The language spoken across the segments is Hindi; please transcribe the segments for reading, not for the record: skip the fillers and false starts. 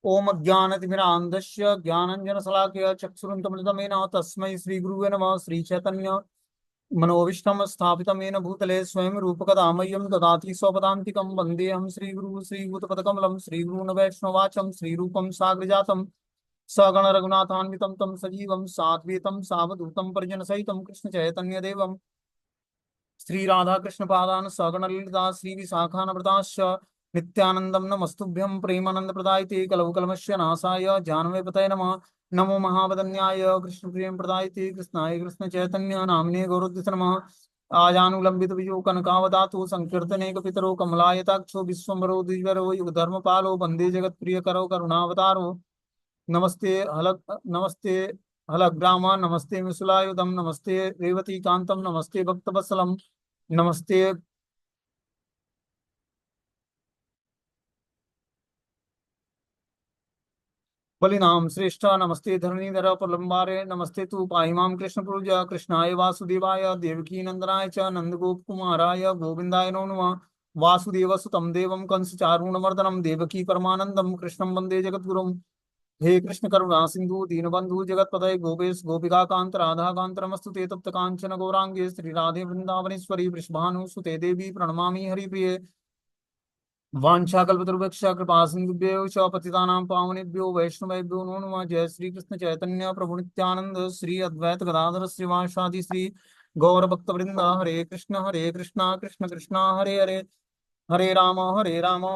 ओम अज्ञानतिमिरान्धस्य ज्ञानञ्जनशलाकया चक्षुरुन्मिलितमेन तस्मै श्रीगुरुवे नमः। श्रीचैतन्य मनोविष्टम स्थापितं येन भूतले स्वयं रूपकदा मह्यं ददाति स्वपदान्तिकं। वन्देऽहं श्रीगुरुः श्रीभूतपदकमलं श्रीगुरून् वैष्णवाचं श्रीरूपं साग्रजातं सगण रघुनाथान्वितं तं सजीवं साद्वैतं सावधूतं परिजनसहितं कृष्णचैतन्यदेवं श्रीराधा कृष्ण पादान सगण ललिता श्री विशाखानवृताश्च नित्यानंदम नमस्तुभ्यं प्रेमानंद प्रदायते कलवकलमस्य नाशाय जानवे पतये नमः। नमो महावदन्याय कृष्ण प्रेम प्रदायते कृष्णाय कृष्ण चैतन्य नामने गौरद्विष नमः। आजानुलंबित विजो कनकावदातु संकीर्तने कपितरो कमलायताक्षो विश्वम्भरो द्विजरो युगधर्मपालो वंदे जगत प्रिय करो करुणावतारो। नमस्ते नमस्ते हलग्राम नमस्ते मिसुलायुधम नमस्ते रेवती कांतम नमस्ते भक्तवत्सलम नमस्ते बलिनाम श्रेष्ठ नमस्ते धरणीधर प्रलंबारे नमस्ते तु पाहिमां कृष्ण पूजा कृष्णाय वासुदेवाय देवकी नंदनाय च नंदगोप कुमाराय गोविंदाय नमो नमः। वासुदेव सुतम देवम कंस चारूणमर्दनम देवकी परमानंदम कृष्णं वंदे जगद्गुरुम। हे कृष्ण करुणा सिंधु दीनबंधु जगतपतये गोपेश गोपिका कांत राधा कांत नमस्तुते तप्त कांचन गौरांगे श्री राधे वृंदावनेश्वरी वृषभानुसुते देवी प्रणमामि हरिप्रिये। वाञ्छाकल्पतरुभ्यश्च कृपा सिन्धुभ्यो च पतितानां पावनेभ्यो वैष्णवेभ्यो नमो नमः। जय श्री कृष्ण चैतन्य प्रभु नित्यानंद श्री अद्वैत गदाधर श्रीवासादि श्री गौर भक्तवृंद। हरे कृष्णा कृष्ण कृष्णा हरे हरे हरे राम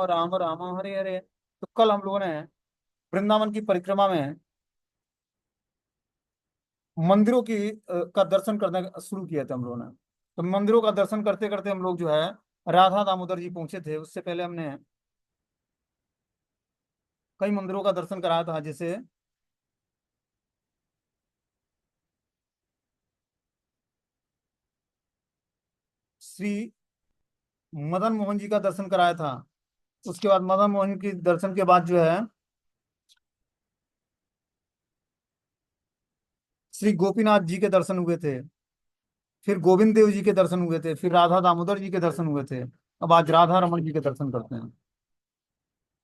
राम राम हरे हरे। तो कल हम लोगों ने वृंदावन की परिक्रमा में मंदिरों का दर्शन करना शुरू किया था हम लोगों ने। तो मंदिरों का दर्शन करते करते हम लोग जो है राधा दामोदर जी पहुंचे थे। उससे पहले हमने कई मंदिरों का दर्शन कराया था, जैसे श्री मदन मोहन जी का दर्शन कराया था। उसके बाद मदन मोहन के दर्शन के बाद जो है श्री गोपीनाथ जी के दर्शन हुए थे। फिर गोविंद देव जी के दर्शन हुए थे। फिर राधा दामोदर जी के दर्शन हुए थे। अब आज राधा रमन जी के दर्शन करते हैं।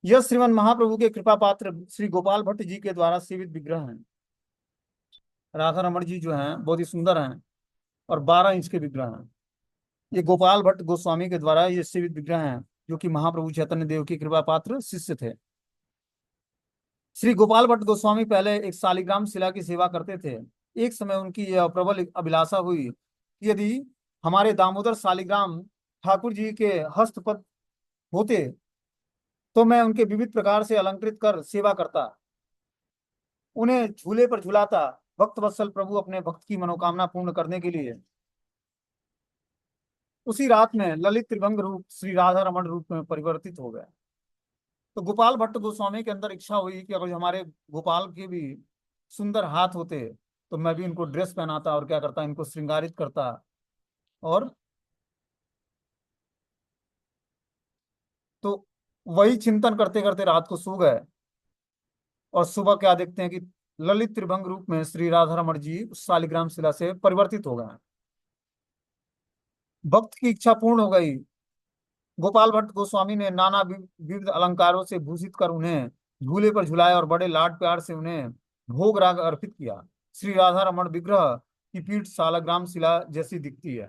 यह श्रीमन महाप्रभु के कृपा पात्र श्री गोपाल भट्ट जी के द्वारा सेवित विग्रह हैं। राधा रमण जी जो हैं बहुत ही सुंदर हैं और 12 इंच के विग्रह हैं। ये गोपाल भट्ट गोस्वामी के द्वारा ये सेवित विग्रह हैं, जो कि महाप्रभु चैतन्य देव की कृपा पात्र शिष्य थे। श्री गोपाल भट्ट गोस्वामी पहले एक शालिग्राम शिला की सेवा करते थे। एक समय उनकी यह प्रबल अभिलाषा हुई कि यदि हमारे दामोदर शालिग्राम ठाकुर जी के हस्तपद होते तो मैं उनके विविध प्रकार से अलंकृत कर सेवा करता, उन्हें झूले पर झुलाता। भक्त वत्सल प्रभु अपने भक्त की मनोकामना पूर्ण करने के लिए उसी रात में ललित त्रिभंग रूप श्री राधा रमण रूप में परिवर्तित हो गए। तो गोपाल भट्ट गोस्वामी के अंदर इच्छा हुई कि अगर हमारे गोपाल के भी सुंदर हाथ होते तो मैं भी इनको ड्रेस पहनाता और क्या करता, इनको श्रृंगारित करता। और तो वही चिंतन करते करते रात को सो गए और सुबह क्या देखते हैं कि ललित त्रिभंग रूप में श्री राधा रमण जी उस शालिग्राम शिला से परिवर्तित हो गए। भक्त की इच्छा पूर्ण हो गई। गोपाल भट्ट गोस्वामी ने नाना विविध अलंकारों से भूषित कर उन्हें झूले पर झुलाया और बड़े लाड प्यार से उन्हें भोग राग अर्पित किया। श्री राधा रमण विग्रह की पीठ शालिग्राम शिला जैसी दिखती है।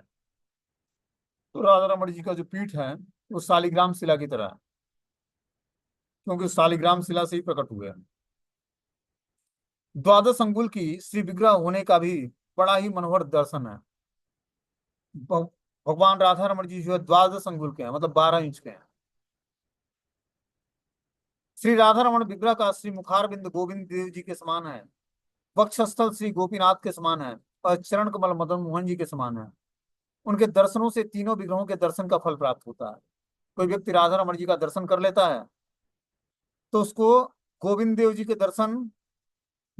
तो राधा रमण जी का जो पीठ है वो शालिग्राम शिला की तरह है, क्योंकि शालिग्राम शिला से ही प्रकट हुए हैं। द्वादश अंगुल की श्री विग्रह होने का भी बड़ा ही मनोहर दर्शन है। भ- भगवान राधा रमण जी जो है द्वादश अंगुल के हैं, मतलब 12 इंच के हैं। श्री राधा रमण विग्रह का श्री मुखारबिंद गोविंद देव जी के समान है। वक्षस्थल श्री गोपीनाथ के समान है और चरण कमल मदन मोहन जी के समान है। उनके दर्शनों से तीनों विग्रहों के दर्शन का फल प्राप्त होता है। कोई व्यक्ति राधा रमण जी का दर्शन कर लेता है तो उसको गोविंद देव जी के दर्शन,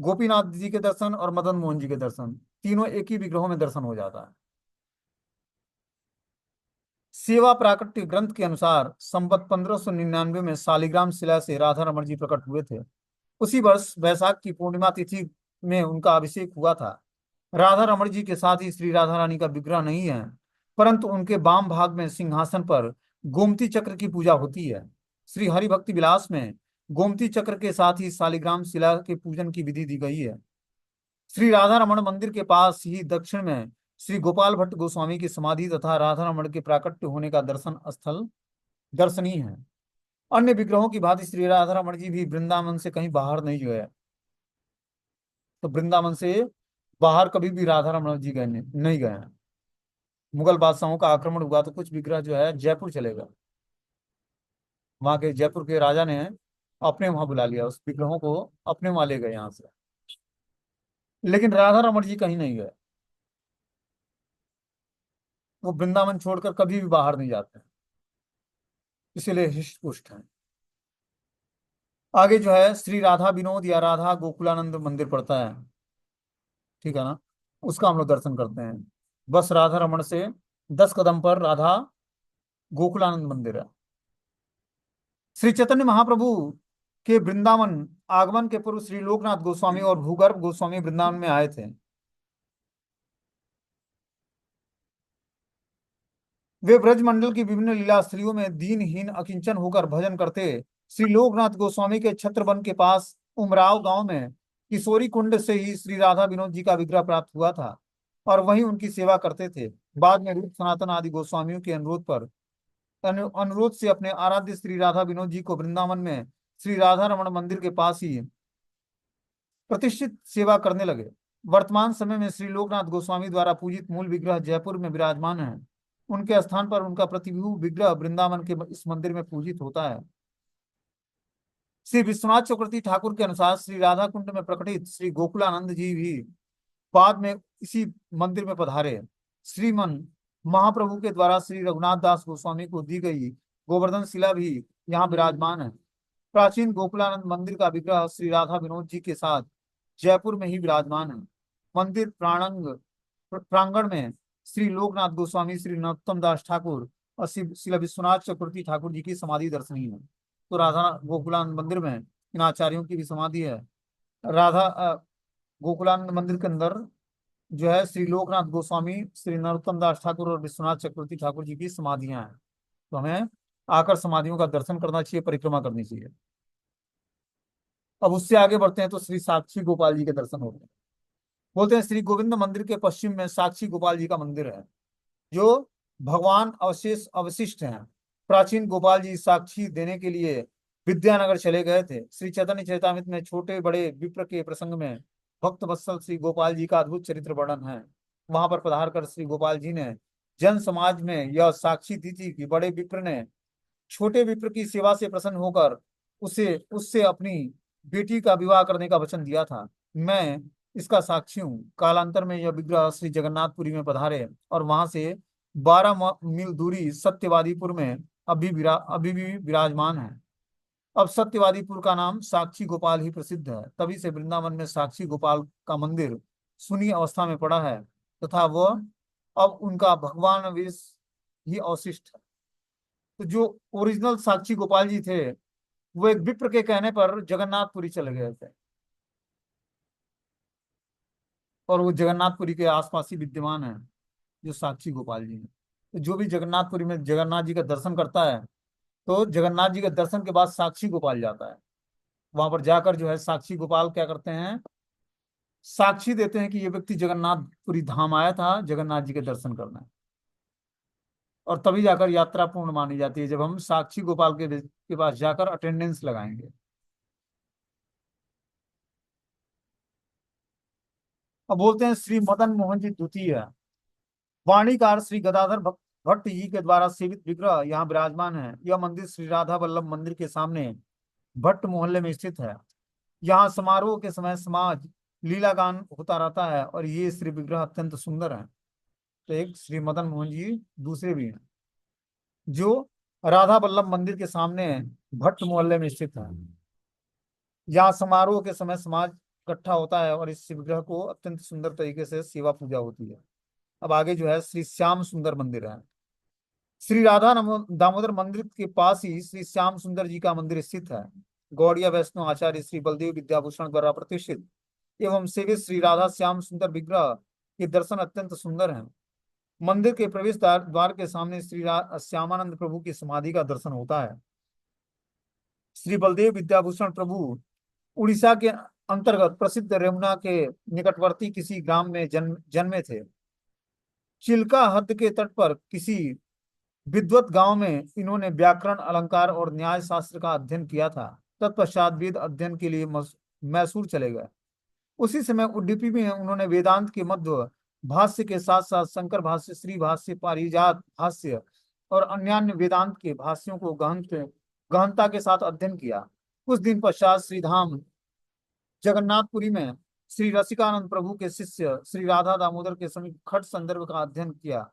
गोपीनाथ जी के दर्शन और मदन मोहन जी के दर्शन तीनों एक ही विग्रहों में दर्शन हो जाता है। सेवा प्राकट्य ग्रंथ के अनुसार संवत 1599 में शालिग्राम शिला से राधा रमण जी प्रकट हुए थे। उसी वर्ष वैशाख की पूर्णिमा तिथि में उनका अभिषेक हुआ था। राधा रमण जी के साथ ही श्री राधा रानी का विग्रह नहीं है, परंतु उनके वाम भाग में सिंहासन पर गोमती चक्र की पूजा होती है। श्री हरि भक्ति विलास में गोमती चक्र के साथ ही शालिग्राम शिला के पूजन की विधि दी गई है। श्री राधा रमण मंदिर के पास ही दक्षिण में श्री गोपाल भट्ट गोस्वामी की समाधि तथा राधा रमण के प्राकट्य होने का दर्शन स्थल दर्शनीय है। अन्य विग्रहों की भांति श्री राधा रमण जी भी वृंदावन से कहीं बाहर नहीं गए, तो वृंदावन से बाहर कभी भी राधा रमण जी गए नहीं गए हैं। मुगल बादशाहों का आक्रमण हुआ तो कुछ विग्रह जो है जयपुर चले गए, वहां के जयपुर के राजा ने अपने वहां बुला लिया, उस विग्रहों को अपने वहां ले गए यहाँ से, लेकिन राधा रमण जी कहीं नहीं गए। वो वृंदावन छोड़कर कभी भी बाहर नहीं जाते, इसीलिए हृष्ट पुष्ट है। आगे जो है श्री राधा विनोद या राधा गोकुलानंद मंदिर पड़ता है, ठीक है ना, उसका हम लोग दर्शन करते हैं। बस राधा रमण से 10 कदम पर राधा गोकुलानंद मंदिर है। श्री चैतन्य महाप्रभु के वृंदावन आगमन के पूर्व श्री लोकनाथ गोस्वामी और भूगर्भ गोस्वामी वृंदावन में आए थे। वे ब्रजमंडल की विभिन्न लीला स्त्रियों में दीनहीन अकिंचन होकर भजन करते। श्री लोकनाथ गोस्वामी के छत्रवन के पास उमराव गांव में किशोरी कुंड से ही श्री राधा विनोद जी का विग्रह प्राप्त हुआ था और वहीं उनकी सेवा करते थे। बाद में रूप सनातन आदि गोस्वामियों के अनुरोध पर अनुरोध से अपने आराध्य श्री राधा विनोद जी को वृंदावन में श्री राधा रमण मंदिर के पास ही प्रतिष्ठित सेवा करने लगे। वर्तमान समय में श्री लोकनाथ गोस्वामी द्वारा पूजित मूल विग्रह जयपुर में विराजमान है। उनके स्थान पर उनका प्रतिबिंब विग्रह वृंदावन के इस मंदिर में पूजित होता है। श्री विश्वनाथ चक्रवर्ती ठाकुर के अनुसार श्री राधा कुंड में प्रकटित श्री गोकुलानंद जी भी बाद में इसी मंदिर में पधारे। श्रीमन महाप्रभु के द्वारा श्री रघुनाथ दास गोस्वामी को दी गई गोवर्धन शिला भी यहाँ विराजमान है। प्राचीन गोकुलानंद मंदिर का विग्रह श्री राधा विनोद जी के साथ जयपुर में ही विराजमान है। मंदिर प्रांगण में श्री लोकनाथ गोस्वामी, श्री नरोत्तम दास ठाकुर और श्री विश्वनाथ चक्रवर्ती ठाकुर जी की समाधि दर्शनीय है। तो राधा गोकुलानंद मंदिर में इन आचार्यों की भी समाधि है। राधा गोकुलानंद मंदिर के अंदर जो है श्री लोकनाथ गोस्वामी, श्री नरोत्तम दास ठाकुर और विश्वनाथ चक्रवर्ती ठाकुर जी की समाधियां हैं। तो हमें आकर समाधियों का दर्शन करना चाहिए, परिक्रमा करनी चाहिए। अब उससे आगे बढ़ते हैं तो श्री साक्षी गोपाल जी के दर्शन होते हैं। बोलते हैं श्री गोविंद मंदिर के पश्चिम में साक्षी गोपाल जी का मंदिर है, जो भगवान अवशिष्ट हैं। प्राचीन गोपाल जी साक्षी देने के लिए विद्यानगर चले गए थे। श्री चैतन्य चरितामृत में छोटे बड़े विप्र के प्रसंग में भक्त वत्सल श्री गोपाल जी का अद्भुत चरित्र वर्णन है। वहां पर पधार कर श्री गोपाल जी ने जन समाज में यह साक्षी दी थी कि बड़े विप्र ने छोटे विप्र की सेवा से प्रसन्न होकर उसे उससे अपनी बेटी का विवाह करने का वचन दिया था। मैं इसका साक्षी हूँ। कालांतर में यह विग्रह श्री जगन्नाथपुरी में पधारे और वहां से 12 मील दूरी सत्यवादीपुर में अभी भी विराजमान है। अब सत्यवादीपुर का नाम साक्षी गोपाल ही प्रसिद्ध है। तभी से वृंदावन में साक्षी गोपाल का मंदिर सुनी अवस्था में पड़ा है तथा वह अब उनका भगवान वेश ही अवशिष्ट है। तो जो ओरिजिनल साक्षी गोपाल जी थे वो एक विप्र के कहने पर जगन्नाथपुरी चले गए थे और वो जगन्नाथपुरी के आसपास ही विद्यमान है जो साक्षी गोपाल जी हैं। तो जो भी जगन्नाथपुरी में जगन्नाथ जी का दर्शन करता है तो जगन्नाथ जी के दर्शन के बाद साक्षी गोपाल जाता है। वहां पर जाकर जो है साक्षी गोपाल क्या करते हैं, साक्षी देते हैं कि ये व्यक्ति जगन्नाथपुरी धाम आया था जगन्नाथ जी के दर्शन करना है। और तभी जाकर यात्रा पूर्ण मानी जाती है जब हम साक्षी गोपाल के पास जाकर अटेंडेंस लगाएंगे। अब बोलते हैं श्री मदन मोहन जी द्वितीय वाणीकार श्री गदाधर भट्ट जी के द्वारा सेवित विग्रह यहाँ विराजमान है। यह मंदिर श्री राधा वल्लभ मंदिर के सामने भट्ट मोहल्ले में स्थित है। यहाँ समारोह के समय समाज लीला गान होता रहता है और ये श्री विग्रह अत्यंत सुंदर है। तो एक श्री मदन मोहन जी दूसरे भी हैं जो राधा वल्लभ मंदिर के सामने भट्ट मोहल्ले में स्थित है। यहाँ समारोह के समय समाज इकट्ठा होता है और इस विग्रह को अत्यंत सुंदर तरीके से सेवा पूजा होती है। अब आगे जो है श्री श्याम सुंदर मंदिर है। श्री राधा दामोदर मंदिर के पास ही श्री श्याम सुंदर जी का मंदिर स्थित है। गौड़िया वैष्णव आचार्य श्री बलदेव विद्याभूषण द्वारा प्रतिष्ठित एवं सेवित श्री राधा श्याम सुंदर विग्रह के दर्शन अत्यंत सुंदर हैं। मंदिर के प्रवेश द्वार के सामने श्री श्यामानंद प्रभु की समाधि का दर्शन होता है। श्री बलदेव विद्याभूषण प्रभु उड़ीसा के अंतर्गत प्रसिद्ध रेमुना के निकटवर्ती किसी ग्राम में जन्मे थे। चिल्का हद के तट पर किसी विद्वत गांव में इन्होंने व्याकरण, अलंकार और न्याय शास्त्र का अध्ययन किया था। तत्पश्चात वेद अध्ययन के लिए मैसूर चले गए। उसी समय उडुपी में उन्होंने वेदांत के मध्व भाष्य के साथ साथ शंकर भाष्य, श्री भाष्य, पारिजात भाष्य और अन्य वेदांत के भाष्यों को गहनता के साथ अध्ययन किया। कुछ दिन पश्चात श्रीधाम जगन्नाथपुरी में श्री रसिकानंद प्रभु के शिष्य श्री राधा दामोदर के समीप खट संदर्भ का अध्ययन किया।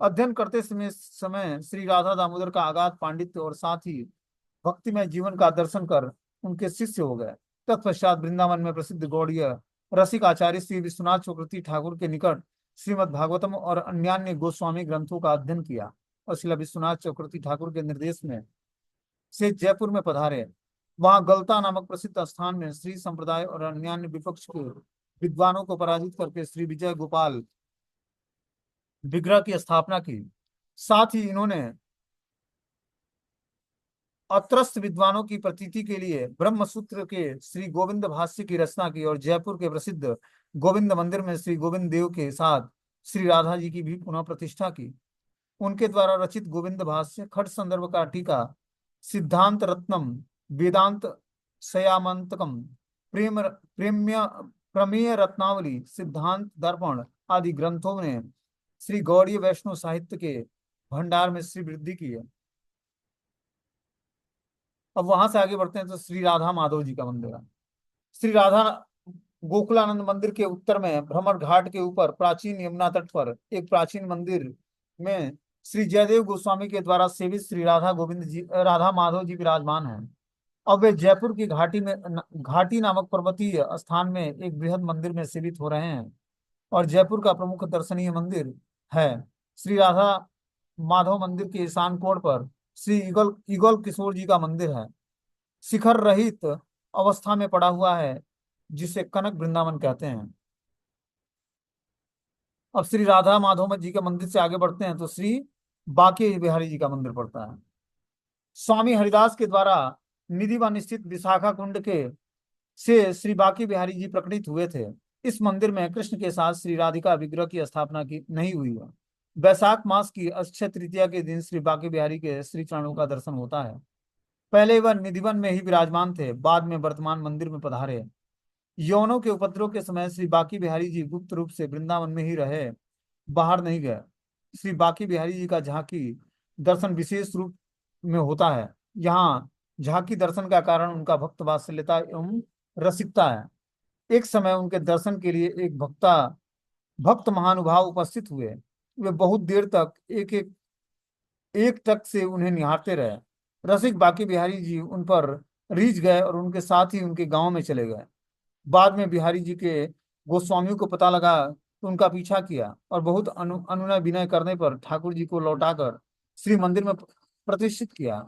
अध्ययन करते समय श्री राधा दामोदर का अगाध पांडित्य और साथ ही भक्तिमय जीवन का दर्शन कर उनके शिष्य हो गए। तत्पश्चात वृंदावन में प्रसिद्ध गौड़ीय रसिक आचार्य श्री विश्वनाथ चक्रवर्ती ठाकुर के निकट श्रीमद् भागवतम और अन्य गोस्वामी ग्रंथों का अध्ययन किया और श्री विश्वनाथ चक्रवर्ती ठाकुर के निर्देश में से जयपुर में पधारे। वहां गलता नामक प्रसिद्ध स्थान में श्री संप्रदाय और अन्य विपक्ष के विद्वानों को पराजित करके श्री विजय गोपाल विग्रह की स्थापना की। साथ ही इन्होंने अत्रस्त विद्वानों की प्रतीति के लिए ब्रह्म सूत्र के श्री गोविंद भाष्य की रचना की और जयपुर के प्रसिद्ध गोविंद मंदिर में श्री गोविंद देव के साथ श्री राधा जी की भी पुनः प्रतिष्ठा की। उनके द्वारा रचित गोविंद भाष्य, खट संदर्भ का टीका, सिद्धांत रत्नम, वेदांत शयामंतकम, प्रेम्य प्रमेय रत्नावली, सिद्धांत दर्पण आदि ग्रंथों ने श्री गौड़ीय वैष्णव साहित्य के भंडार में श्री वृद्धि की है। अब वहां से आगे बढ़ते हैं तो श्री राधा माधव जी का मंदिर है। श्री राधा गोकुलानंद मंदिर के उत्तर में भ्रमर घाट के ऊपर प्राचीन यमुना तट पर एक प्राचीन मंदिर में श्री जयदेव गोस्वामी के द्वारा सेवित श्री राधा माधव जी विराजमान हैं। अब वे जयपुर की घाटी नामक पर्वतीय स्थान में एक बृहद मंदिर में सेवित हो रहे हैं और जयपुर का प्रमुख दर्शनीय मंदिर है। श्री राधा माधव मंदिर के ईशान कोण पर श्री युगल किशोर जी का मंदिर है। शिखर रहित अवस्था में पड़ा हुआ है, जिसे कनक वृंदावन कहते हैं। अब श्री राधा माधव जी के मंदिर से आगे बढ़ते हैं तो श्री बांके बिहारी जी का मंदिर पड़ता है। स्वामी हरिदास के द्वारा निधि व निश्चित विशाखा कुंड के से श्री बांके बिहारी जी प्रकटित हुए थे। इस मंदिर में कृष्ण के साथ श्री राधिका विग्रह की स्थापना की नहीं हुई है। वैशाख मास की अक्षय तृतीया के दिन श्री बांके बिहारी के श्री चरणों का दर्शन होता है। पहले वह निधिवन में ही विराजमान थे, बाद में वर्तमान मंदिर में पधारे। यौनों के उपद्रव के समय श्री बांके बिहारी जी गुप्त रूप से वृंदावन में ही रहे, बाहर नहीं गए। श्री बांके बिहारी जी का झांकी दर्शन विशेष रूप में होता है। यहाँ झांकी दर्शन का कारण उनका भक्त वात्सल्यता एवं रसिकता है। एक समय उनके दर्शन के लिए एक भक्त महानुभाव उपस्थित हुए। वे बहुत देर तक एक टक से उन्हें निहारते रहे। रसिक बांके बिहारी जी उन पर रीझ गए और उनके साथ ही उनके गांव में चले गए। बाद में बिहारी जी के गोस्वामियों को पता लगा तो उनका पीछा किया और बहुत अनुनय विनय करने पर ठाकुर जी को लौटाकर श्री मंदिर में प्रतिष्ठित किया।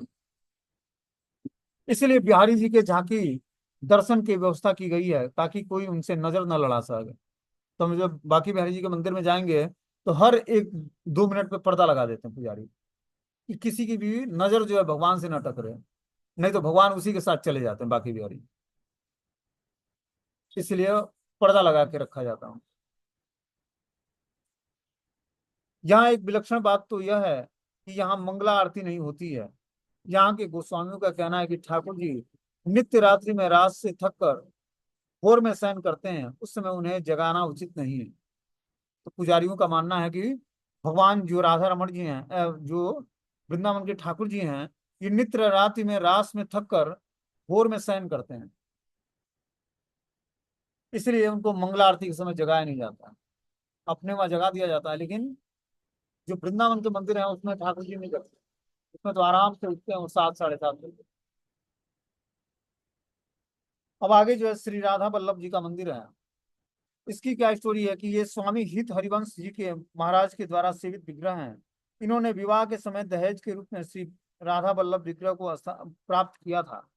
इसलिए बिहारी जी के झांकी दर्शन की व्यवस्था की गई है ताकि कोई उनसे नजर न लड़ा सके। तो हम जब बाकी बिहारी जी के मंदिर में जाएंगे तो हर एक 2 मिनट पे पर्दा लगा देते हैं पुजारी कि किसी की भी नजर जो है भगवान से न टकरे, नहीं तो भगवान उसी के साथ चले जाते हैं बाकी बिहारी। इसलिए पर्दा लगा के रखा जाता है। यहाँ एक विलक्षण बात तो यह है कि यहाँ मंगला आरती नहीं होती है। यहाँ के गोस्वामियों का कहना है कि ठाकुर जी नित्य रात्रि में रात से थक कर भोर में शयन करते हैं, उस समय उन्हें जगाना उचित नहीं है। तो पुजारियों का मानना है कि भगवान जो राधा रमण जी हैं, जो वृंदावन के ठाकुर जी हैं, ये नित्य रात्रि में रात में थक कर भोर में शयन करते हैं, इसलिए उनको मंगला आरती के समय जगाया नहीं जाता। अपने वहां जगा दिया जाता है, लेकिन जो वृंदावन के मंदिर है उसमें ठाकुर जी नहीं करते। उसमें तो आराम से उठते हैं वो 7 साढ़े 7 बजे। अब आगे जो है श्री राधा वल्लभ जी का मंदिर है। इसकी क्या स्टोरी है कि ये स्वामी हित हरिवंश जी के महाराज के द्वारा सेवित विग्रह हैं। इन्होंने विवाह के समय दहेज के रूप में श्री राधा वल्लभ विग्रह को प्राप्त किया था।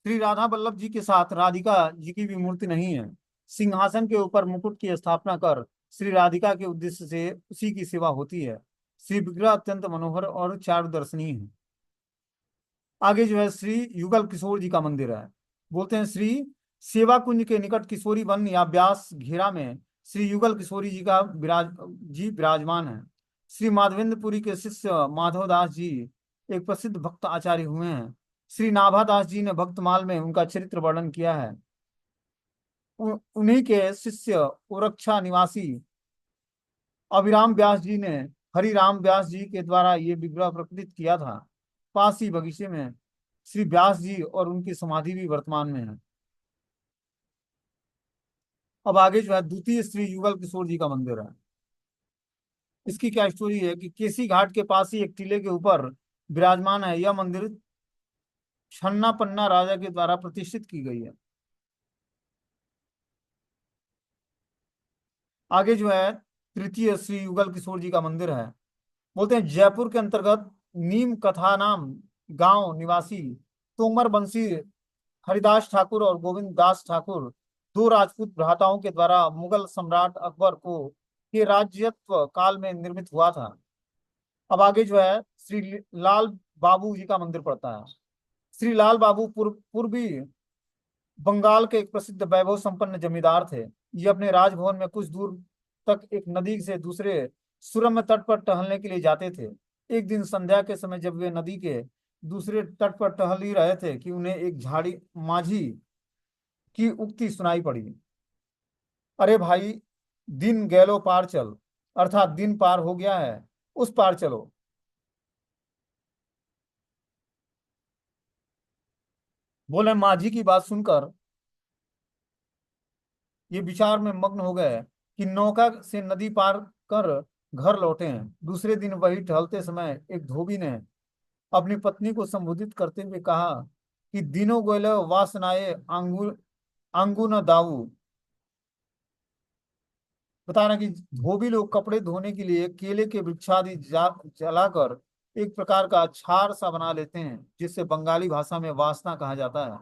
श्री राधा वल्लभ जी के साथ राधिका जी की भी मूर्ति नहीं है। सिंहासन के ऊपर मुकुट की स्थापना कर श्री राधिका के उद्देश्य से उसी की सेवा होती है। श्री विग्रह अत्यंत मनोहर और चारु दर्शनीय है। आगे जो है श्री युगल किशोर जी का मंदिर है। बोलते हैं श्री सेवा कुंज के निकट किशोरी वन या व्यास घेरा में श्री युगल किशोरी जी का विराजमान है। श्री माधवेंद्रपुरी के शिष्य माधव दास जी एक प्रसिद्ध भक्त आचार्य हुए हैं। श्री नाभा दास जी ने भक्तमाल में उनका चरित्र वर्णन किया है। उन्हीं के शिष्य उरक्षा निवासी अभिराम व्यास जी ने हरिराम व्यास जी के द्वारा ये विग्रह प्रकटित किया था। पास ही बगीचे में श्री व्यास जी और उनकी समाधि भी वर्तमान में है। अब आगे जो है द्वितीय श्री युगल किशोर जी का मंदिर है। इसकी क्या स्टोरी है कि केसी घाट के पास ही एक टीले के ऊपर विराजमान है। यह मंदिर छन्ना पन्ना राजा के द्वारा प्रतिष्ठित की गई है। आगे जो है तृतीय श्री युगल किशोर जी का मंदिर है। बोलते हैं जयपुर के अंतर्गत नीम कथा नाम गांव निवासी तोमर बंसी हरिदास ठाकुर और गोविंद दास ठाकुर दो राजपूत भ्राताओं के द्वारा मुगल सम्राट अकबर को के राज्यत्व काल में निर्मित हुआ था। अब आगे जो है श्री लाल बाबू जी का मंदिर पड़ता है। श्री लाल बाबू पूर्वी बंगाल के एक प्रसिद्ध वैभव संपन्न जमींदार थे। ये अपने राजभवन में कुछ दूर तक एक नदी से दूसरे सुरम्य तट पर टहलने के लिए जाते थे। एक दिन संध्या के समय जब वे नदी के दूसरे तट पर टहल ही रहे थे कि उन्हें एक झाड़ी माझी की उक्ति सुनाई पड़ी। अरे भाई, दिन गैलो पार चल, अर्थात दिन पार हो गया है, उस पार चलो। बोले माझी की बात सुनकर ये विचार में मग्न हो गए कि नौका से नदी पार कर घर लौटे हैं। दूसरे दिन वही टहलते समय एक धोबी ने अपनी पत्नी को संबोधित करते हुए कहा कि दिनो गोयल वासनाए आंगू आंगू न दाऊ। बता रहा कि धोबी लोग कपड़े धोने के लिए केले के वृक्षादि जलाकर एक प्रकार का छार सा बना लेते हैं, जिससे बंगाली भाषा में वासना कहा जाता है।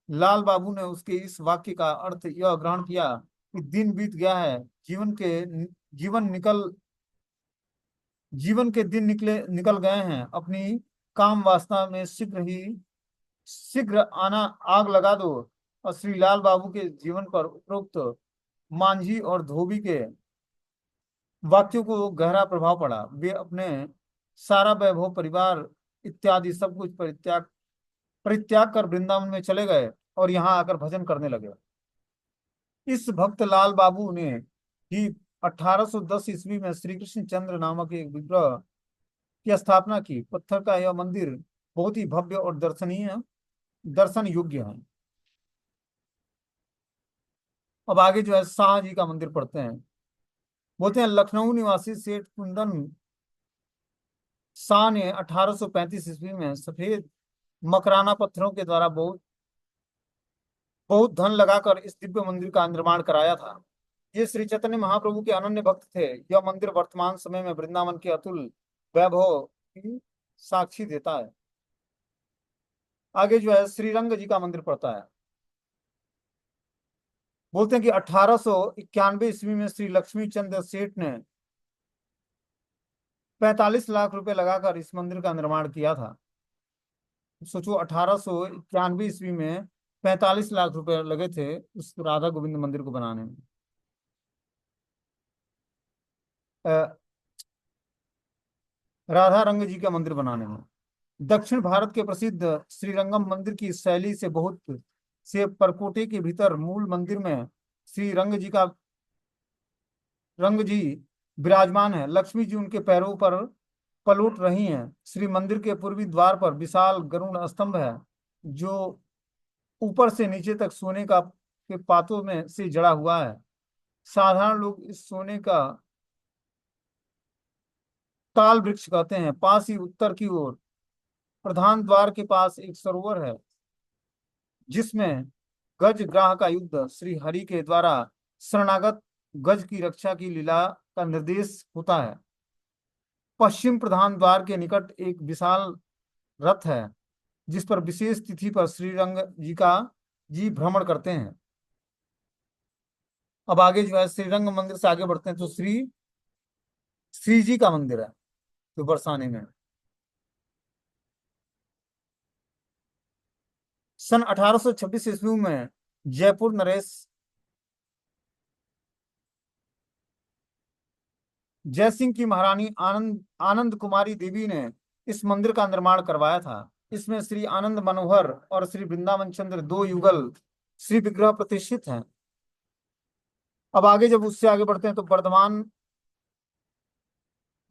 लाल बाबू ने उसके इस वाक्य का अर्थ यह ग्रहण किया कि दिन बीत गया है, जीवन निकल जीवन के दिन निकल गए हैं। अपनी काम वासना में शीघ्र आना आग लगा दो। और श्री लाल बाबू के जीवन पर उपरोक्त मांझी और धोबी के वाक्यों को गहरा प्रभाव पड़ा। वे अपने सारा वैभव परिवार इत्यादि सब कुछ परित्याग परित्याग कर वृंदावन में चले गए और यहाँ आकर भजन करने लगे। इस भक्त लाल बाबू ने ही 1810 ईस्वी में श्री कृष्ण चंद्र नामक एक विग्रह की स्थापना की। पत्थर का यह मंदिर बहुत ही भव्य और दर्शन योग्य है। अब आगे जो है शाह जी का मंदिर पढ़ते हैं। बोलते हैं लखनऊ निवासी सेठ कुंदन शाह ने 1835 ईस्वी में सफेद मकराना पत्थरों के द्वारा बहुत बहुत धन लगाकर इस दिव्य मंदिर का निर्माण कराया था। ये श्री चैतन्य महाप्रभु के अनन्य भक्त थे। यह मंदिर वर्तमान समय में वृंदावन के अतुल वैभव की साक्षी देता है। आगे जो है श्रीरंग जी का मंदिर पड़ता है। बोलते हैं कि 1891 ईस्वी में श्री लक्ष्मी चंद्र सेठ ने 45 लाख रुपए लगाकर इस मंदिर का निर्माण किया था। सोचो 1891 ईस्वी में 45 लाख रुपए लगे थे उस राधा गोविंद मंदिर को बनाने में। राधा रंग जी का मंदिर बनाने में दक्षिण भारत के प्रसिद्ध श्रीरंगम मंदिर की शैली से परकोटे के भीतर मूल मंदिर में श्री रंग जी विराजमान है। लक्ष्मी जी उनके पैरों पर पलट रही हैं। श्री मंदिर के पूर्वी द्वार पर विशाल गरुड़ स्तंभ है, जो ऊपर से नीचे तक सोने का के पातों में से जड़ा हुआ है। साधारण लोग इस सोने का ताल वृक्ष कहते हैं। पास ही उत्तर की ओर प्रधान द्वार के पास एक सरोवर है, जिसमें गज ग्राह का युद्ध श्री हरि के द्वारा शरणागत गज की रक्षा की लीला का निर्देश होता है। पश्चिम प्रधान द्वार के निकट एक विशाल रथ है, जिस पर विशेष तिथि पर श्रीरंग जी भ्रमण करते हैं। अब आगे जो है श्रीरंग मंदिर से आगे बढ़ते हैं तो श्री जी का मंदिर है तो बरसाने में। सन 1826 ईस्वी में जयपुर नरेश जयसिंह की महारानी आनंद आनंद कुमारी देवी ने इस मंदिर का निर्माण करवाया था। इसमें श्री आनंद मनोहर और श्री वृंदावन चंद्र दो युगल श्री विग्रह प्रतिष्ठित हैं। अब आगे जब उससे आगे बढ़ते हैं तो वर्धमान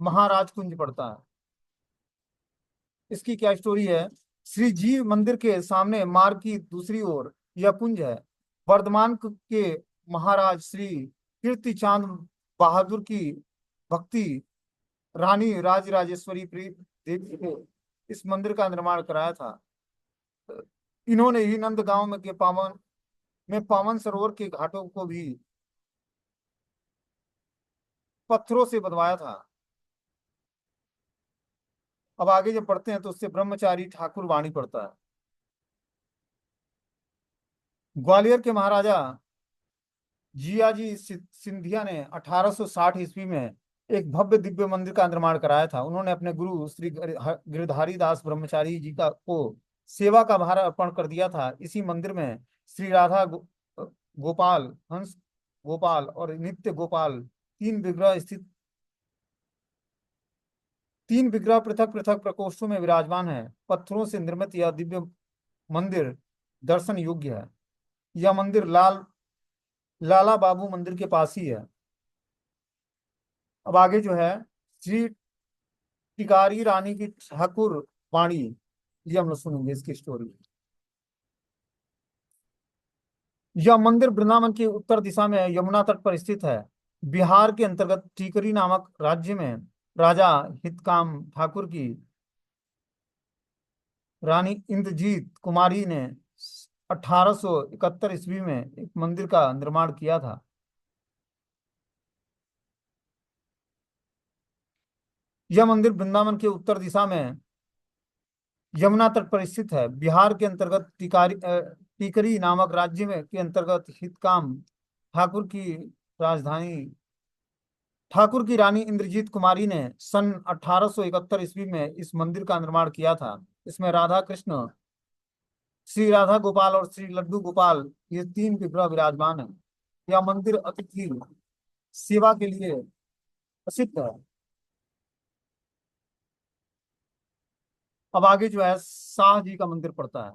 महाराज कुंज पड़ता है। इसकी क्या स्टोरी है? श्री जी मंदिर के सामने मार्ग की दूसरी ओर यह कुंज है। वर्धमान के महाराज श्री कीर्ति चांद बहादुर की भक्ति रानी राजराजेश्वरी देवी ने इस मंदिर का निर्माण कराया था। इन्होंने ही नंद गांव में पावन सरोवर के घाटों को भी पत्थरों से बनवाया था। अब आगे जब पढ़ते हैं तो उससे ब्रह्मचारी ठाकुर वाणी पड़ता है। ग्वालियर के महाराजा जियाजी सिंधिया ने 1860 ईस्वी में एक भव्य दिव्य मंदिर का निर्माण कराया था। उन्होंने अपने गुरु श्री गिरधारी दास ब्रह्मचारी जी का को सेवा का भार अर्पण कर दिया था। इसी मंदिर में श्री राधा गोपाल, हंस गोपाल और नित्य गोपाल तीन विग्रह पृथक पृथक प्रकोष्ठों में विराजमान है। पत्थरों से निर्मित यह दिव्य मंदिर दर्शन योग्य है। यह मंदिर लाला बाबू मंदिर के पास ही है। अब आगे जो है श्री टिकारी रानी की ठाकुर वाणी, ये हम लोग सुनेंगे इसकी स्टोरी। यह मंदिर वृंदावन की उत्तर दिशा में यमुना तट पर स्थित है। बिहार के अंतर्गत टीकरी नामक राज्य में राजा हितकाम ठाकुर की रानी इंद्रजीत कुमारी ने 1871 ईस्वी में एक मंदिर का निर्माण किया था। यह मंदिर वृंदावन के उत्तर दिशा में यमुना तट पर स्थित है। बिहार के अंतर्गत टीकरी नामक राज्य में के अंतर्गत हितकाम ठाकुर की राजधानी ठाकुर की रानी इंद्रजीत कुमारी ने सन 1871 ईस्वी में इस मंदिर का निर्माण किया था। इसमें राधा कृष्ण, श्री राधा गोपाल और श्री लड्डू गोपाल ये तीन विग्रह विराजमान है। यह मंदिर अतिथि सेवा के लिए प्रसिद्ध है। अब आगे जो है शाह जी का मंदिर पड़ता है।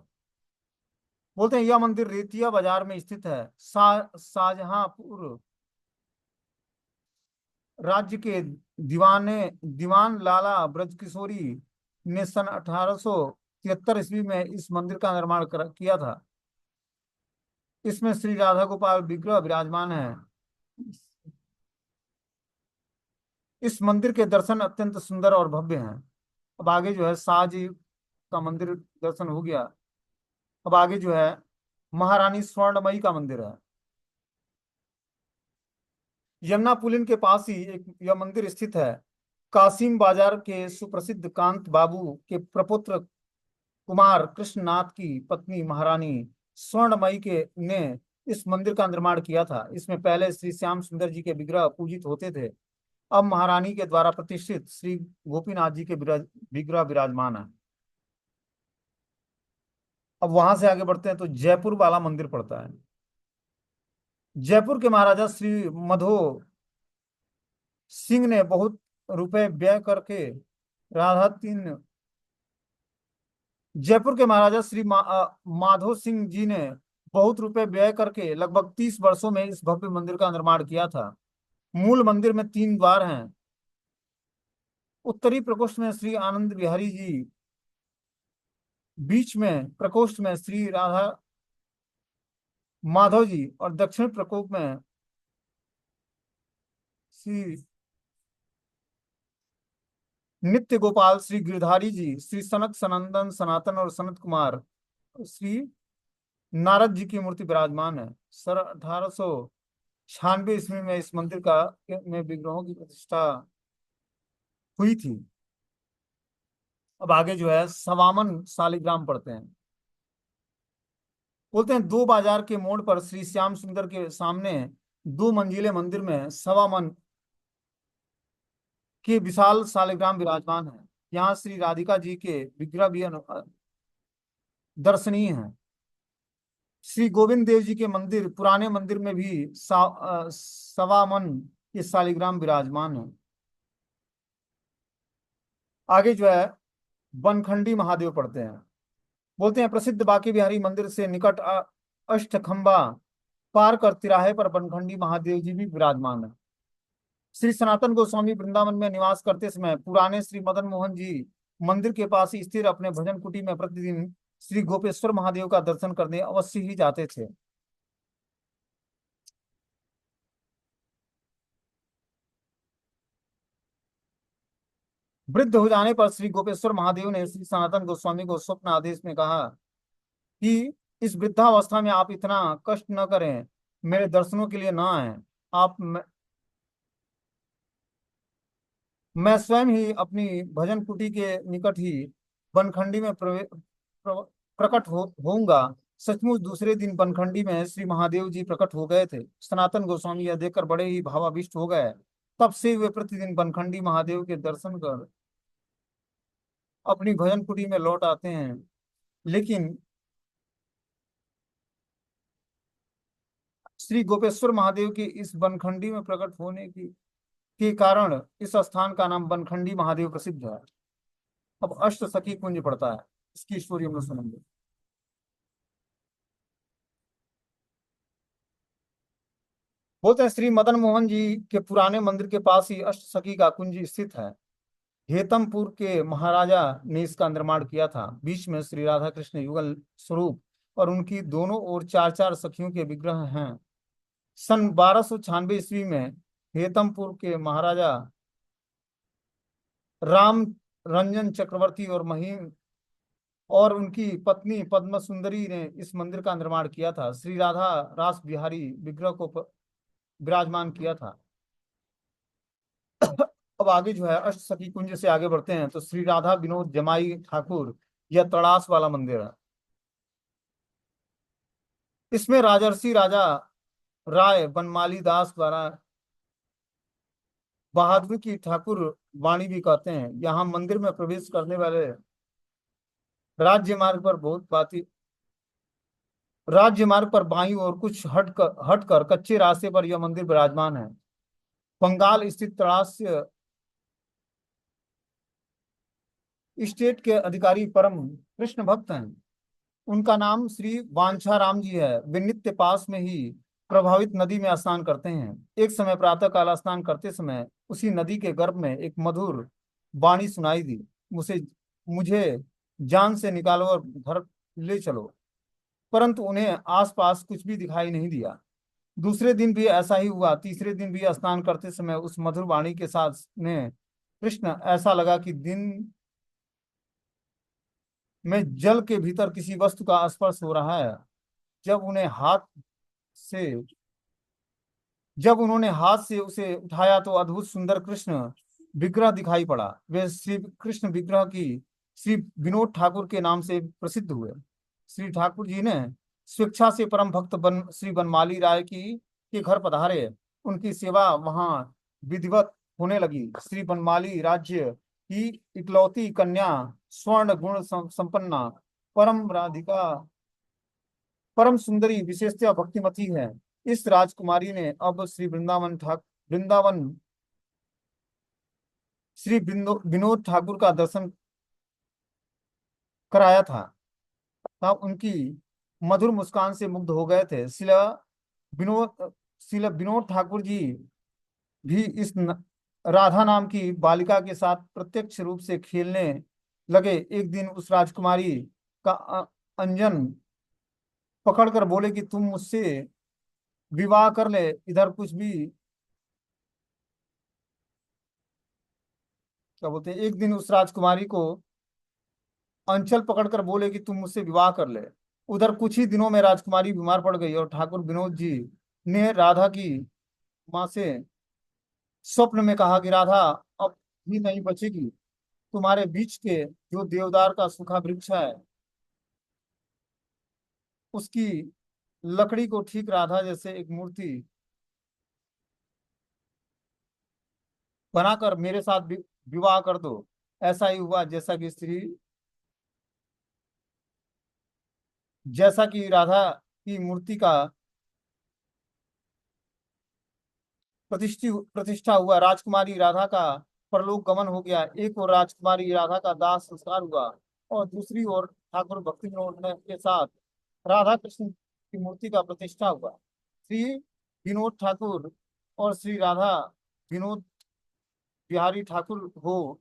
बोलते हैं यह मंदिर रेतिया बाजार में स्थित है। शाहजहांपुर राज्य के दीवान लाला ब्रजकिशोरी ने सन 1873 ईस्वी में इस मंदिर का निर्माण किया था। इसमें श्री राधा गोपाल विग्रह विराजमान है। इस मंदिर के दर्शन अत्यंत सुंदर और भव्य हैं। अब आगे जो है शाह जी का मंदिर दर्शन हो गया। अब आगे जो है महारानी स्वर्णमयी का मंदिर है। यमुना पुलिन के पास ही एक यह मंदिर स्थित है। कासिम बाजार के सुप्रसिद्ध कांत बाबू के प्रपुत्र कुमार कृष्णनाथ की पत्नी महारानी स्वर्णमयी के ने इस मंदिर का निर्माण किया था। इसमें पहले श्री श्याम सुंदर जी के विग्रह पूजित होते थे। अब महारानी के द्वारा प्रतिष्ठित श्री गोपीनाथ जी के विग्रह विराजमान है। अब वहां से आगे बढ़ते हैं तो जयपुर वाला मंदिर पड़ता है। जयपुर के महाराजा श्री मधो सिंह ने बहुत रुपए व्यय करके राधा तीन जयपुर के महाराजा श्री माधो सिंह जी ने बहुत रुपए व्यय करके लगभग 30 वर्षों में इस भव्य मंदिर का निर्माण किया था। मूल मंदिर में 3 द्वार हैं। उत्तरी प्रकोष्ठ में श्री आनंद बिहारी जी, बीच में प्रकोष्ठ में श्री राधा माधव जी और दक्षिण प्रकोष्ठ में श्री नित्य गोपाल, श्री गिरधारी जी, श्री सनक सनंदन सनातन और सनत कुमार, श्री नारद जी की मूर्ति विराजमान है। सर 1896 ईस्वी में इस मंदिर का में विग्रहों की प्रतिष्ठा हुई थी। अब आगे जो है सवामन शालिग्राम पढ़ते हैं। बोलते हैं दो बाजार के मोड़ पर श्री श्याम सुंदर के सामने दो मंजिले मंदिर में सवा मन के विशाल शालिग्राम विराजमान है। यहाँ श्री राधिका जी के विग्रह भी दर्शनीय हैं। श्री गोविंद देव जी के मंदिर पुराने मंदिर में भी सवा मन के शालिग्राम विराजमान है। आगे जो है बनखंडी महादेव पढ़ते हैं। बोलते हैं प्रसिद्ध बांके बिहारी मंदिर से निकट अष्टखंबा पार कर तिराहे पर बनखंडी महादेव जी भी विराजमान है। श्री सनातन गोस्वामी वृंदावन में निवास करते समय पुराने श्री मदन मोहन जी मंदिर के पास ही स्थिर अपने भजन कुटी में प्रतिदिन श्री गोपेश्वर महादेव का दर्शन करने अवश्य ही जाते थे। वृद्ध हो जाने पर श्री गोपेश्वर महादेव ने श्री सनातन गोस्वामी को स्वप्न आदेश में कहा कि इस वृद्धावस्था में आप इतना कष्ट न करें, मेरे दर्शनों के लिए न आए। आप मैं स्वयं ही अपनी भजन कुटी के निकट ही बनखंडी में प्रकट होऊंगा। सचमुच दूसरे दिन बनखंडी में श्री महादेव जी प्रकट हो गए थे। सनातन गोस्वामी यह देखकर बड़े ही भावाविष्ट हो गए। तब से वे प्रतिदिन बनखंडी महादेव के दर्शन कर अपनी भजन कुटी में लौट आते हैं। लेकिन श्री गोपेश्वर महादेव के इस बनखंडी में प्रकट होने की के कारण इस स्थान का नाम बनखंडी महादेव प्रसिद्ध है। अब अष्ट सखी कुंज पड़ता है, इसकी स्टोरी हम लोग सुनेंगे। बोलते हैं श्री मदन मोहन जी के पुराने मंदिर के पास ही अष्ट सखी का कुंज स्थित है। हेतमपुर के महाराजा ने इसका निर्माण किया था। बीच में श्री राधा कृष्ण युगल स्वरूप और उनकी दोनों ओर चार चार सखियों के विग्रह हैं। सन 1296 ईस्वी में हेतमपुर के महाराजा राम रंजन चक्रवर्ती और महिम और उनकी पत्नी पद्म सुंदरी ने इस मंदिर का निर्माण किया था। श्री राधा रास बिहारी विग्रह को विराजमान किया था। अब आगे जो है अष्ट सखी कुंज से आगे बढ़ते हैं तो श्री राधा विनोद जमाई ठाकुर यह तड़ास वाला मंदिर है। इसमें राजर्षि राजा राय बनमाली दास द्वारा बहादुर की ठाकुर वाणी भी कहते हैं। यहाँ मंदिर में प्रवेश करने वाले राज्य मार्ग पर बहुत बाती राज्य मार्ग पर बाईं और कुछ हटकर कच्चे रास्ते पर यह मंदिर विराजमान है। बंगाल स्थित तड़ास्य स्टेट के अधिकारी परम कृष्ण भक्त हैं। उनका नाम श्री वांछा राम जी है। वे नित्य पास में ही प्रभावित नदी में स्नान करते हैं। एक समय प्रातः काल स्नान करते समय उसी नदी के गर्भ में एक मधुर वाणी सुनाई दी, मुझे मुझे जान से निकालो और घर ले चलो। परंतु उन्हें आसपास कुछ भी दिखाई नहीं दिया। दूसरे दिन भी ऐसा ही हुआ। तीसरे दिन भी स्नान करते समय उस मधुर वाणी के साथ में कृष्ण ऐसा लगा कि दिन में जल के भीतर किसी वस्तु का स्पर्श हो रहा है। जब उन्हें हाथ से जब उन्होंने हाथ से उसे उठाया तो अद्भुत सुंदर कृष्ण विग्रह दिखाई पड़ा। वे श्री कृष्ण विग्रह की श्री विनोद ठाकुर के नाम से प्रसिद्ध हुए। श्री ठाकुर जी ने स्वेच्छा से परम भक्त श्री बनमाली राय की के घर पधारे। उनकी सेवा वहां विधिवत होने लगी। श्री बनमाली राज्य की इकलौती कन्या स्वर्ण गुण संपन्ना परम राधिका परम सुंदरी विशेषतया भक्तिमती है। इस राजकुमारी ने अब वृंदावन श्री विनोद ठाकुर का दर्शन कराया था। तब उनकी मधुर मुस्कान से मुग्ध हो गए थे। विनोद शिला विनोद ठाकुर जी भी इस राधा नाम की बालिका के साथ प्रत्यक्ष रूप से खेलने लगे। एक दिन उस राजकुमारी का अंजन पकड़कर बोले कि तुम मुझसे विवाह कर ले। इधर कुछ भी क्या बोलते हैं, एक दिन उस राजकुमारी को अंचल पकड़कर बोले कि तुम मुझसे विवाह कर ले। उधर कुछ ही दिनों में राजकुमारी बीमार पड़ गई और ठाकुर विनोद जी ने राधा की माँ से स्वप्न में कहा कि राधा अब भी नहीं बचेगी, तुम्हारे बीच के जो देवदार का सूखा वृक्ष है उसकी लकड़ी को ठीक राधा जैसे एक मूर्ति बनाकर मेरे साथ विवाह कर दो। ऐसा ही हुआ जैसा कि राधा की मूर्ति का प्रतिष्ठा हुआ। राजकुमारी राधा का परलोक गमन हो गया। एक और राजकुमारी राधा का दाह संस्कार हुआ और दूसरी ओर ठाकुर भक्ति विनोद के साथ राधा कृष्ण की मूर्ति का प्रतिष्ठा हुआ। श्री विनोद ठाकुर और श्री राधा विनोद बिहारी ठाकुर हो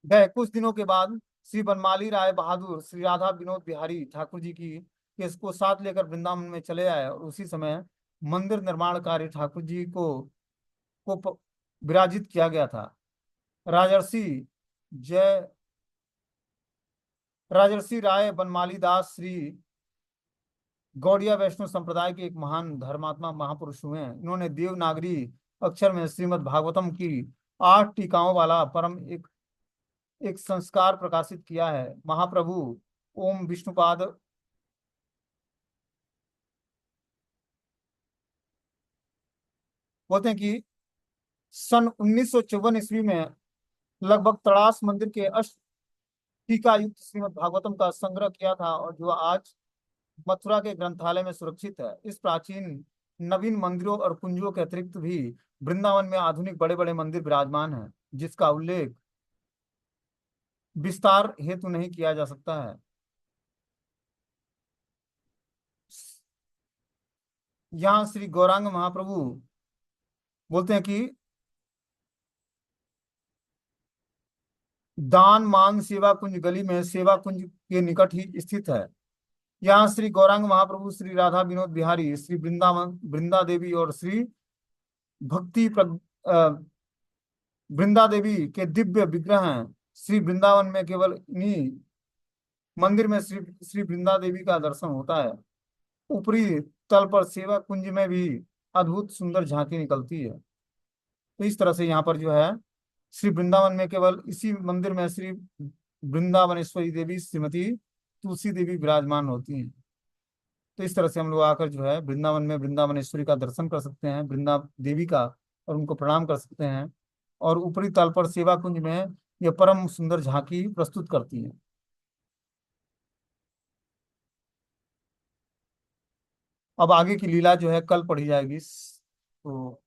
गए। कुछ दिनों के बाद श्री बनमाली राय बहादुर श्री राधा विनोद बिहारी ठाकुर जी की केस को साथ लेकर वृंदावन में चले आए और उसी समय मंदिर निर्माण कार्य ठाकुर जी को विराजित किया गया था। राजर्षि जय राजर्षि राय बनमाली दास श्री गौड़िया वैष्णव संप्रदाय के एक महान धर्मात्मा महापुरुष हुए हैं। इन्होंने देवनागरी अक्षर में श्रीमद् भागवतम की 8 टीकाओं वाला परम एक संस्कार प्रकाशित किया है। महाप्रभु ओम विष्णुपाद बोलते हैं कि सन 1954 ईस्वी में लगभग तड़ास मंदिर के अष्ट टीका युक्त श्रीमद् भागवतम का संग्रह किया था और जो आज मथुरा के ग्रंथालय में सुरक्षित है। इस प्राचीन नवीन मंदिरों और कुंजों के अतिरिक्त भी वृंदावन में आधुनिक बड़े बड़े मंदिर विराजमान हैं जिसका उल्लेख विस्तार हेतु नहीं किया जा सकता है। यहाँ श्री गौरांग महाप्रभु बोलते हैं कि दान मान सेवा कुंज गली में सेवा कुंज के निकट ही स्थित है। यहाँ श्री गौरांग महाप्रभु श्री राधा विनोद बिहारी श्री वृंदावन वृंदा देवी और श्री भक्ति वृंदा देवी के दिव्य विग्रह हैं। श्री वृंदावन में केवल इन्हीं मंदिर में श्री श्री वृंदा देवी का दर्शन होता है। ऊपरी तल पर सेवा कुंज में भी अद्भुत सुंदर झांकी निकलती है। तो इस तरह से यहाँ पर जो है श्री वृंदावन में केवल इसी मंदिर में श्री वृंदावनेश्वरी देवी श्रीमती तुलसी देवी विराजमान होती हैं। तो इस तरह से हम लोग आकर जो है वृंदावन में वृंदावनेश्वरी का दर्शन कर सकते हैं, वृंदा देवी का, और उनको प्रणाम कर सकते हैं। और ऊपरी तल पर सेवा कुंज में यह परम सुंदर झांकी प्रस्तुत करती है। अब आगे की लीला जो है कल पढ़ी जाएगी। तो